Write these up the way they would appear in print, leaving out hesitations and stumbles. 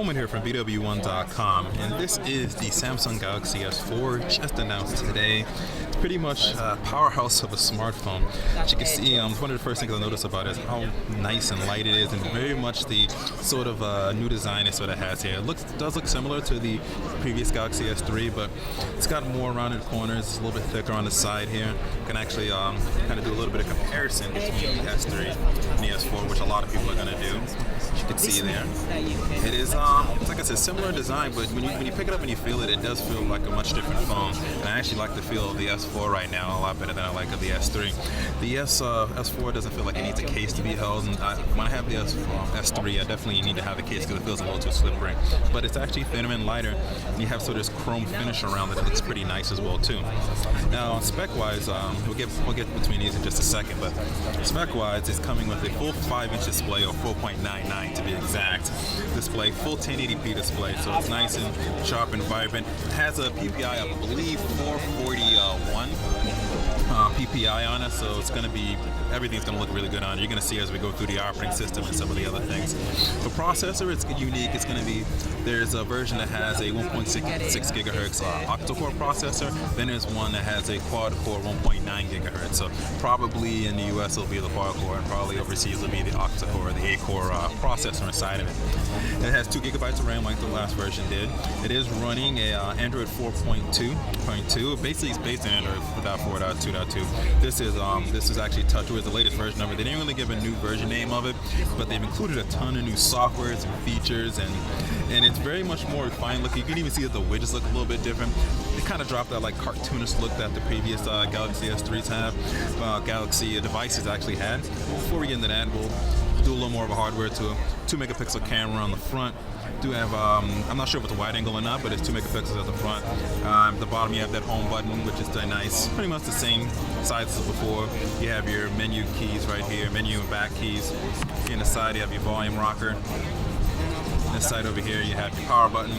BWOne here from BWOne.com, and this is the Samsung Galaxy S4 just announced today. It's pretty much a powerhouse of a smartphone. As you can see, one of the first things I noticed about it is how nice and light it is, and very much the sort of new design it sort of has here. It does look similar to the previous Galaxy S3, but it's got more rounded corners. It's a little bit thicker on the side here. You can actually kind of do a little bit of comparison between the S3 and the S4, which a lot of people are going to do. As you can see there, it is like I said, similar design, but when you pick it up and you feel it, it does feel like a much different phone. And I actually like the feel of the S4 right now a lot better than I like of the S3. The S4 doesn't feel like it needs a case to be held, and when I have the S3, I definitely need to have a case because it feels a little too slippery. But it's actually thinner and lighter, and you have sort of this chrome finish around it that looks pretty nice as well too. Now spec-wise, we'll get between these in just a second, but spec-wise, it's coming with a full 5-inch display, or 4.99 to be exact. Display, full 1080p display, so it's nice and sharp and vibrant. It has a PPI, I believe, 441 PPI on it, so it's going to be, everything's going to look really good on it. You're going to see as we go through the operating system and some of the other things. The processor, it's unique. It's going to be, there's a version that has a 1.6 gigahertz Octa-Core processor. Then there's one that has a quad-core 1.9 gigahertz. So probably in the US it'll be the quad-core, and probably overseas it'll be the Octa-Core or the A-core processor inside of it. It has 2 gigabytes of RAM like the last version did. It is running a Android 4.2. Basically it's based on Android 4.2.2. This is actually TouchWiz, the latest version of it. They didn't really give a new version name of it, but they've included a ton of new softwares and features, and it's very much more refined looking. You can even see that the widgets look a little bit different. They kind of dropped that like cartoonist look that the previous Galaxy S3s have, Galaxy devices actually had. Before we get into that, we'll do a little more of a hardware to a 2 megapixel camera on the front. Do have, I'm not sure if it's a wide angle or not, but it's 2 megapixels at the front. At the bottom you have that home button, which is nice, pretty much the same size as before. You have your menu keys right here, menu and back keys. In the side you have your volume rocker. This side over here you have your power button.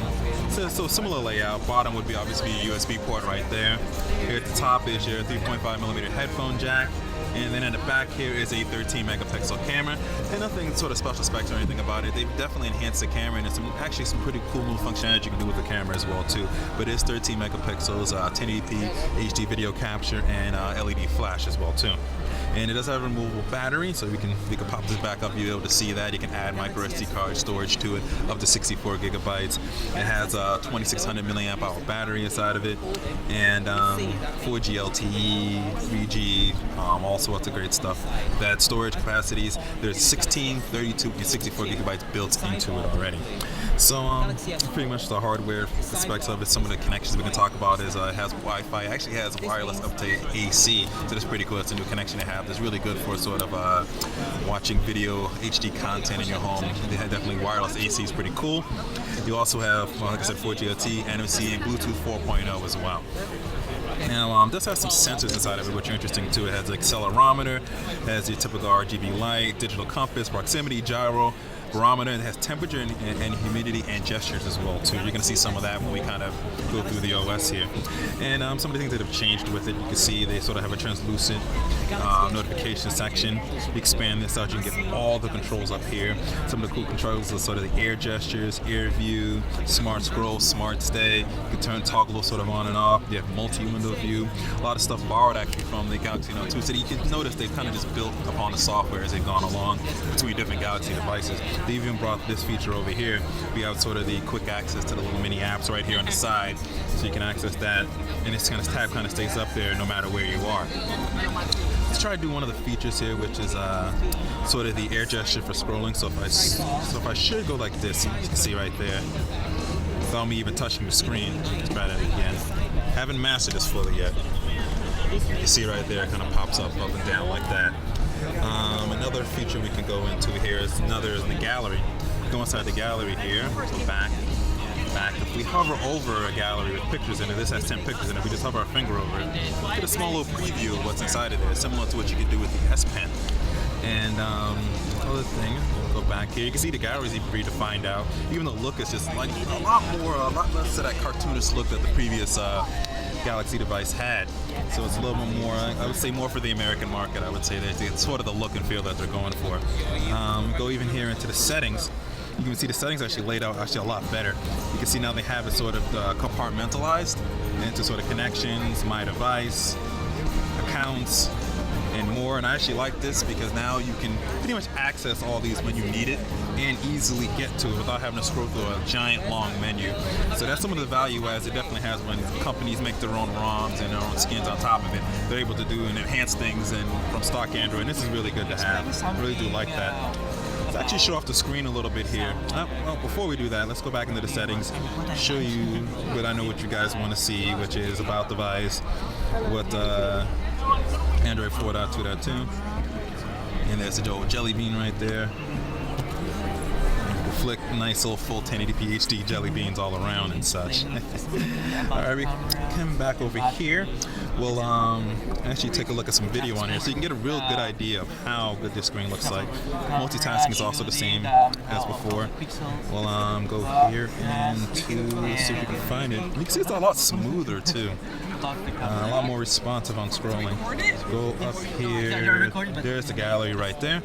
So similar layout. Bottom would be obviously your USB port right there. Here at the top is your 3.5mm headphone jack. And then at the back here is a 13 megapixel camera, and nothing sort of special specs or anything about it. They've definitely enhanced the camera, and there's actually some pretty cool little functionality you can do with the camera as well too. But it's 13 megapixels, 1080p HD video capture, and LED flash as well too. And it does have a removable battery, so we can pop this back up. You'll be able to see that. You can add micro SD card storage to it, up to 64 gigabytes. It has a 2600 milliamp hour battery inside of it, and 4G LTE, 3G, all sorts of great stuff. That storage capacities, there's 16, 32, and 64 gigabytes built into it already. So pretty much the hardware aspects of it. Some of the connections we can talk about is it has Wi-Fi. It actually has wireless up to AC, so that's pretty cool. It's a new connection to have. It's really good for sort of watching video HD content in your home. They have definitely wireless AC is pretty cool. You also have, like I said, 4G LTE, NFC, and Bluetooth 4.0 as well. Now, it does have some sensors inside of it, which are interesting too. It has an accelerometer, it has your typical RGB light, digital compass, proximity, gyro, barometer. It has temperature and humidity and gestures as well too. You're going to see some of that when we kind of go through the OS here. And some of the things that have changed with it, you can see they sort of have a translucent notification section. You expand this out, you can get all the controls up here. Some of the cool controls are sort of the air gestures, air view, smart scroll, smart stay. You can turn toggle sort of on and off. You have multi-window view. A lot of stuff borrowed actually from the Galaxy Note 2. So you can notice they've kind of just built upon the software as they've gone along between different Galaxy devices. They even brought this feature over here. We have sort of the quick access to the little mini apps right here on the side, so you can access that, and this kind of tab kind of stays up there no matter where you are. Let's try to do one of the features here, which is sort of the air gesture for scrolling. So if I should go like this, you can see right there, without me even touching the screen. Let's try that again. Haven't mastered this fully yet. You see right there, it kind of pops up and down like that. Another feature we can go into here is in the gallery. Go inside the gallery here, so back. If we hover over a gallery with pictures in it, this has 10 pictures in it. If we just hover our finger over it, get a small little preview of what's inside of there, similar to what you could do with the S Pen. And other thing, we'll go back here. You can see the gallery is even free to find out. Even the look is just like a lot less of that cartoonist look that the previous Galaxy device had. So it's a little bit more, I would say more for the American market. I would say that it's sort of the look and feel that they're going for. Go even here into the settings. You can see the settings actually laid out actually a lot better. You can see now they have it sort of compartmentalized into sort of connections, my device, accounts, and more. And I actually like this because now you can pretty much access all these when you need it and easily get to it without having to scroll through a giant long menu. So that's some of the value adds it definitely has when companies make their own ROMs and their own skins on top of it. They're able to do and enhance things and from stock Android. And this is really good to have. I really do like that. Let's actually show off the screen a little bit here. Well, before we do that, let's go back into the settings, show you what I know what you guys want to see, which is about device, what Android 4.2.2, and there's the old Jelly Bean right there. Flick, nice little full 1080p HD Jelly Beans all around and such. Alright, we come back over here. We'll actually take a look at some video on here so you can get a real good idea of how good this screen looks like. Multitasking is also the same as before. We'll go here and to see if we can find it. You can see it's a lot smoother too. A lot more responsive on scrolling. Go up here. There's the gallery right there.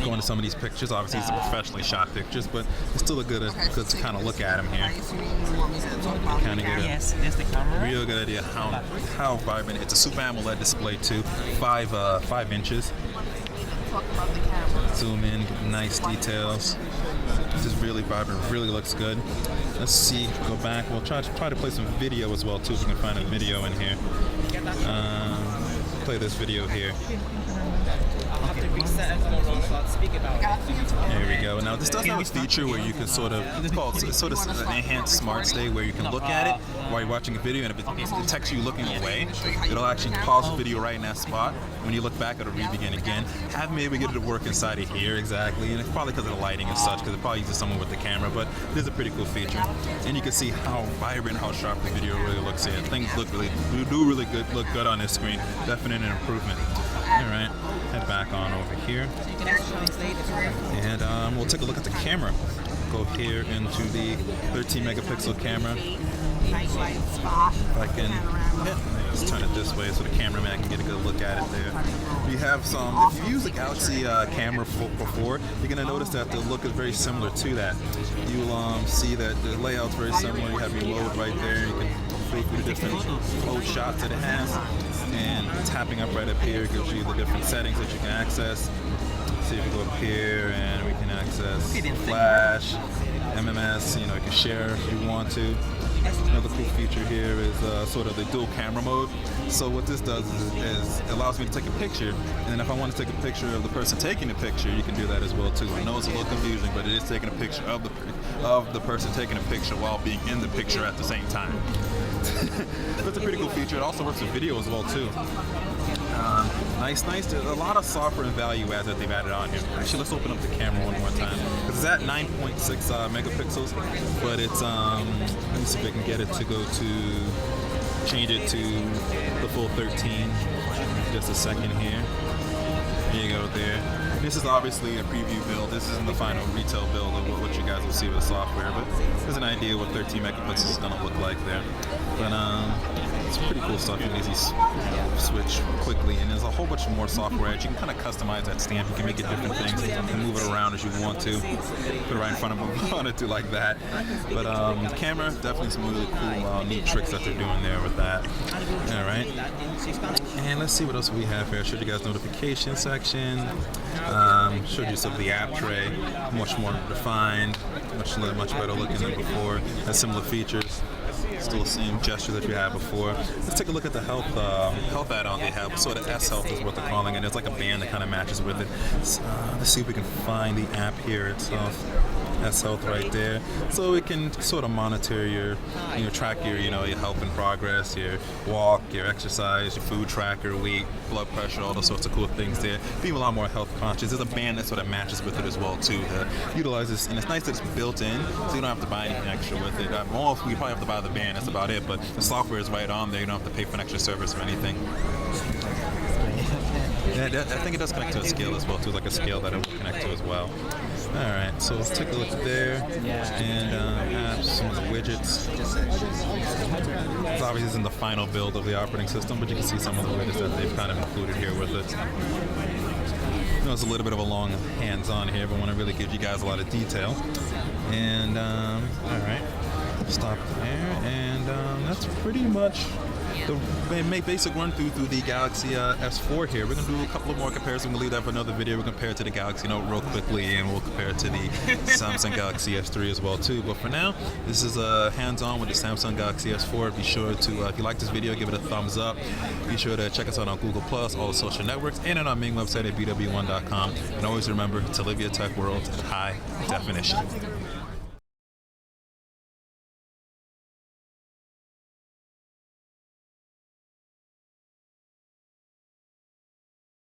Go into some of these pictures. Obviously, these are professionally shot pictures, but it's still good to kind of look at them here. Kind of get a real good idea how vibrant. It's a Super AMOLED display too, 5 inches. Zoom in, nice details. This is really vibrant, really looks good. Let's see, go back. We'll try to play some video as well too, if we can find a video in here. Play this video here. There we go. Now this does have a feature where you can sort of an enhanced smart stay where you can look at it while you're watching a video, and if it detects you looking away, it'll actually pause the video right in that spot. When you look back, it'll re-begin again. Haven't been able to get it to work inside of here exactly, and it's probably because of the lighting and such, because it probably uses someone with the camera, but it is a pretty cool feature. And you can see how vibrant, how sharp the video really looks here. Things look really look good on this screen. Definite improvement. Alright, head back on over here. And we'll take a look at the camera. Go here into the 13 megapixel camera. If I can let's turn it this way so the cameraman can get a good look at it there. You have some, if you use the Galaxy camera before, you're going to notice that the look is very similar to that. You'll see that the layout's very similar. You have your load right there. You can go through the different load shots that it has. And tapping up right up here gives you the different settings that you can access. See if we go up here and we can access Flash, MMS, you can share if you want to. Another cool feature here is sort of the dual camera mode. So what this does is it allows me to take a picture, and then if I want to take a picture of the person taking the picture, you can do that as well too. I know it's a little confusing, but it is taking a picture of the person taking a picture while being in the picture at the same time. That's a pretty cool feature. It also works with video as well too. Nice. There's a lot of software and value adds that they've added on here. Actually, let's open up the camera one more time. It's at 9.6 megapixels, but it's let me see if I can get it to go to change it to the full 13. Just a second here. There you go there. This is obviously a preview build. This isn't the final retail build of what you guys will see with the software, but there's an idea what 13 megapixels is going to look like there. But it's pretty cool stuff. You can easily switch quickly, and there's a whole bunch more software that you can kind of customize that stamp. You can make it different things and move it around as you want to. Put it right in front of them if you want to do like that. But camera, definitely some really cool, neat tricks that they're doing there with that. All right. And let's see what else we have here. I showed you guys notification section. Showed you some of the app tray, much more defined, much better looking than before. Has similar features. Still the same gesture that you had before. Let's take a look at the health add-on they have. Sort of S Health is what they're calling it. It's like a band that kind of matches with it. Let's see if we can find the app here itself. S Health right there. So it can sort of monitor your track your health and progress, your walk, your exercise, your food tracker, weight, blood pressure, all those sorts of cool things there. Being a lot more health conscious. There's a band that sort of matches with it as well too. That utilizes, and it's nice that it's built in, so you don't have to buy anything extra with it. Well, you probably have to buy the band. That's about it. But the software is right on there. You don't have to pay for an extra service or anything. Yeah, I think it does connect to a scale as well too. It's like a scale that it will connect to as well. Alright, so let's take a look there and have some of the widgets. This obviously isn't the final build of the operating system, but you can see some of the widgets that they've kind of included here with it. I know it's a little bit of a long hands-on here, but I want to really give you guys a lot of detail. And alright, stop there, and that's pretty much the basic run through the Galaxy S4 here. We're going to do a couple of more comparisons. We're going to leave that for another video. We'll compare it to the Galaxy Note real quickly, and we'll compare it to the Samsung Galaxy S3 as well too. But for now, this is hands-on with the Samsung Galaxy S4. Be sure to, if you like this video, give it a thumbs up. Be sure to check us out on Google+, all the social networks, and on our main website at BWOne.com. And always remember to live your tech world in high definition.